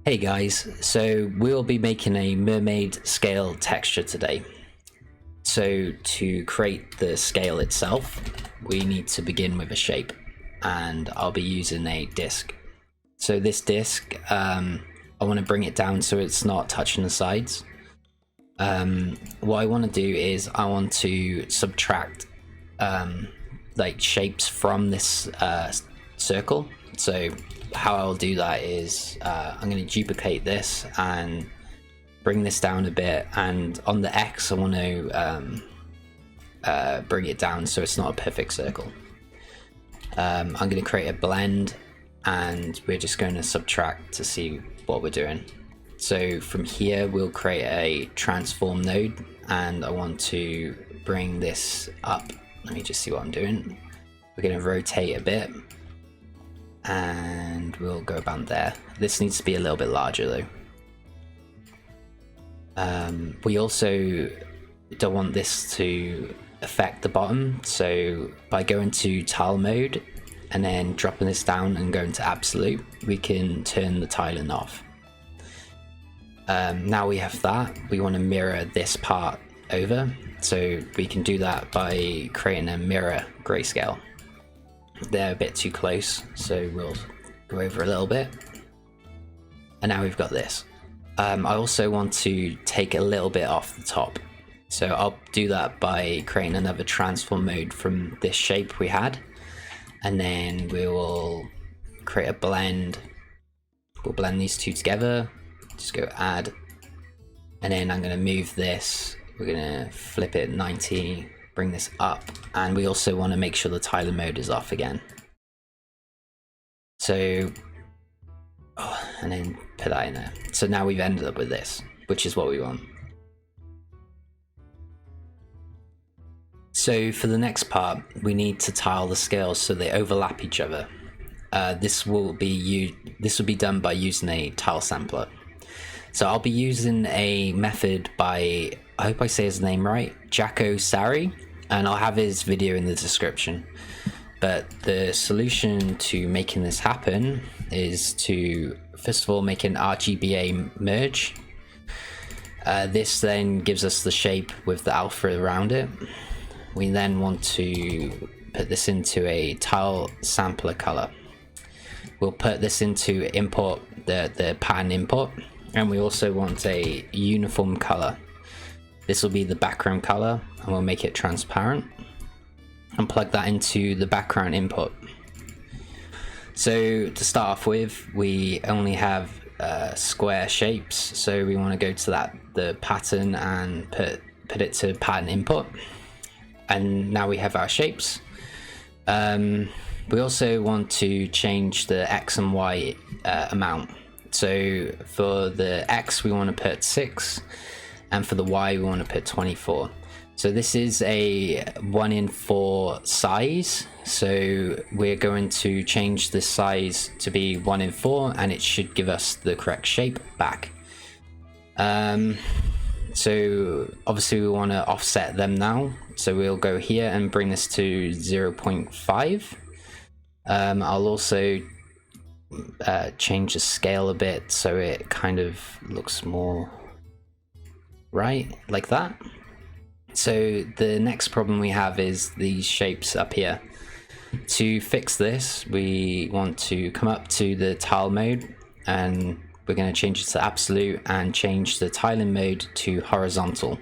Hey guys, so we'll be making a mermaid scale texture today. So to create the scale itself, we need to begin with a shape, and I'll be using a disc. So this disc, I want to bring it down so it's not touching the sides. What I want to do is I want to subtract like shapes from this circle. So how I'll do that is I'm going to duplicate this and bring this down a bit, and on the X I want to bring it down so it's not a perfect circle. I'm going to create a blend, and we're just going to subtract to see what we're doing. So from here we'll create a transform node, and I want to bring this up. Let me just see what I'm doing. We're going to rotate a bit, and we'll go about there. This needs to be a little bit larger though. We also don't want this to affect the bottom, so by going to tile mode and then dropping this down and going to absolute, we can turn the tiling off. Now we have that, we want to mirror this part over, so we can do that by creating a mirror grayscale. They're a bit too close, so we'll go over a little bit, and now we've got this. I also want to take a little bit off the top, so I'll do that by creating another transform mode from this shape we had, and then we will create a blend. We'll blend these two together, just go add, and then I'm going to move this, we're going to flip it 90, bring this up, and we also want to make sure the tiling mode is off again. So, and then put that in there. So now we've ended up with this, which is what we want. So for the next part, we need to tile the scales so they overlap each other. This will be done by using a tile sampler. So I'll be using a method by, I hope I say his name right, Jacko Sari, and I'll have his video in the description. But the solution to making this happen is to first of all make an Rgba Merge. This then gives us the shape with the alpha around it. We then want to put this into a tile sampler color. We'll put this into import, the pattern import, and we also want a uniform color. This will be the background color, and we'll make it transparent and plug that into the background input. So to start off with, we only have square shapes, so we want to go to the pattern and put it to pattern input, and now we have our shapes. We also want to change the X and Y amount. So for the X we want to put 6, and for the Y we want to put 24. So this is a 1:4 size, so we're going to change the size to be 1:4, and it should give us the correct shape back. So obviously we want to offset them now, so we'll go here and bring this to 0.5. I'll also change the scale a bit so it kind of looks more right, like that. So the next problem we have is these shapes up here. To fix this, we want to come up to the tile mode, and we're going to change it to absolute and change the tiling mode to horizontal.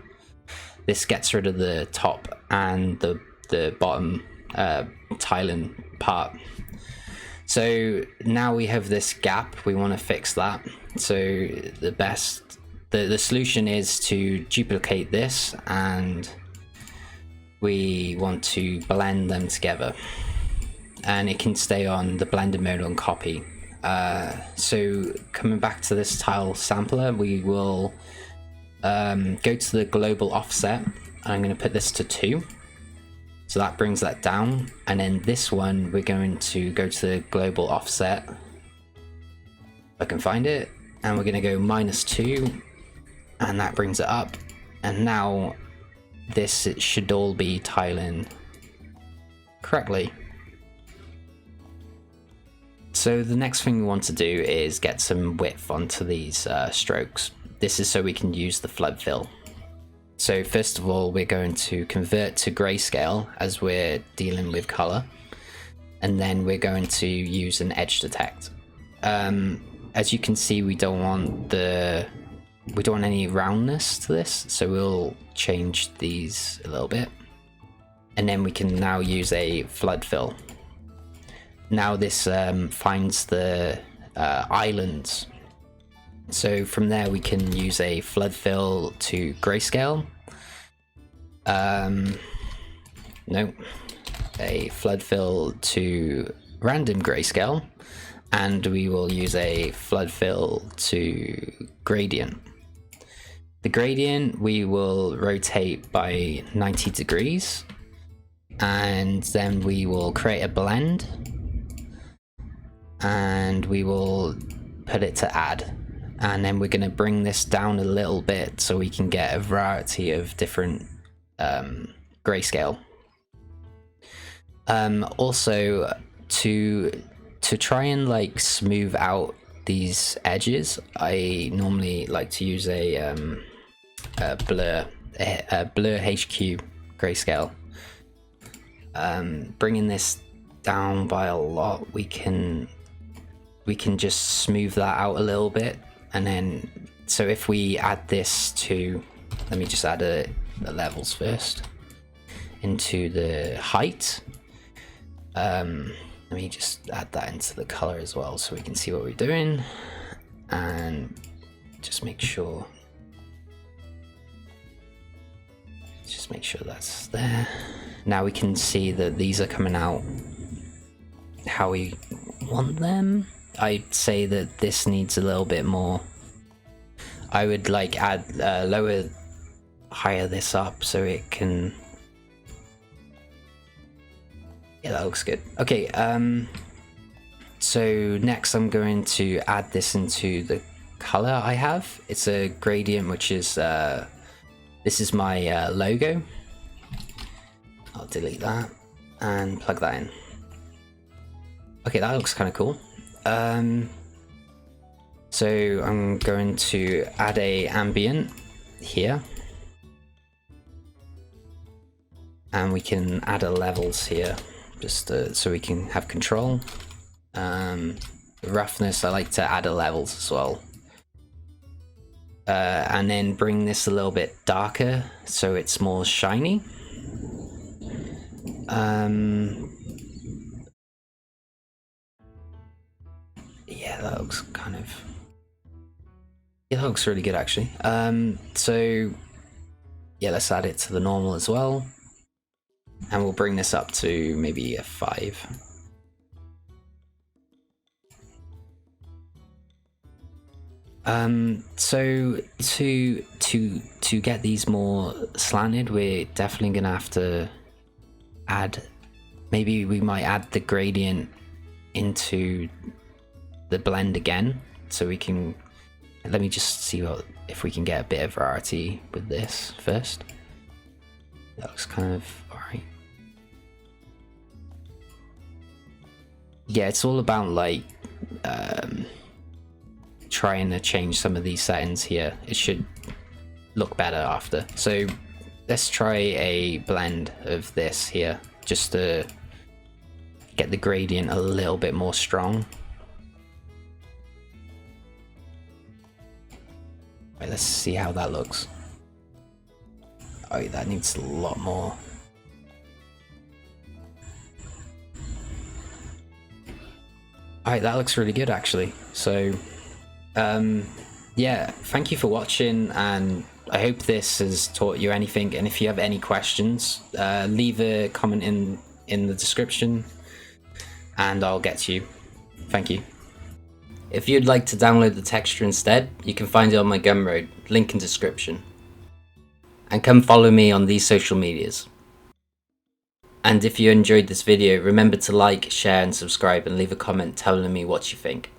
This gets rid of the top and the bottom tiling part. So now we have this gap, we want to fix that. So the solution is to duplicate this, and we want to blend them together, and it can stay on the blended mode on copy. So coming back to this tile sampler, we will go to the global offset. I'm going to put this to 2, so that brings that down, and then this one we're going to go to the global offset, if I can find it, and we're going to go -2, and that brings it up, and now this should all be tiling correctly. So the next thing we want to do is get some width onto these strokes. This is so we can use the flood fill. So first of all, we're going to convert to grayscale as we're dealing with color, and then we're going to use an edge detect. As you can see, we don't want any roundness to this, so we'll change these a little bit, and then we can now use a flood fill. Now this finds the islands. So from there we can use a flood fill to grayscale. No, a flood fill to random grayscale, and we will use a flood fill to gradient. The gradient we will rotate by 90 degrees, and then we will create a blend, and we will put it to add. And then we're going to bring this down a little bit so we can get a variety of different grayscale. Also, to try and like smooth out these edges, I normally like to use a blur HQ grayscale. Bringing this down by a lot, we can just smooth that out a little bit. And then, so if we add this to, let me just add the levels first into the height. Let me just add that into the color as well so we can see what we're doing, and just make sure that's there. Now we can see that these are coming out how we want them. I'd say that this needs a little bit more. I would like add higher this up so it can. Yeah, that looks good. Okay, so next I'm going to add this into the color I have. It's a gradient, which is this is my logo. I'll delete that and plug that in. Okay, that looks kind of cool. So I'm going to add a ambient here, and we can add a levels here just so we can have control. The roughness, I like to add a levels as well, and then bring this a little bit darker so it's more shiny. Yeah, that looks that looks really good actually. So yeah, let's add it to the normal as well, and we'll bring this up to maybe a 5. So to get these more slanted, we're definitely gonna have to add, maybe we might add the gradient into the blend again, so we can, let me just see if we can get a bit of variety with this first. That looks kind of alright. Yeah, it's all about like trying to change some of these settings here. It should look better after. So let's try a blend of this here, just to get the gradient a little bit more strong. Right, let's see how that looks. Oh, that needs a lot more. Alright, that looks really good actually. So yeah, thank you for watching, and I hope this has taught you anything. And if you have any questions, leave a comment in the description and I'll get to you. Thank you. If you'd like to download the texture instead, you can find it on my Gumroad, link in description. And come follow me on these social medias. And if you enjoyed this video, remember to like, share and subscribe, and leave a comment telling me what you think.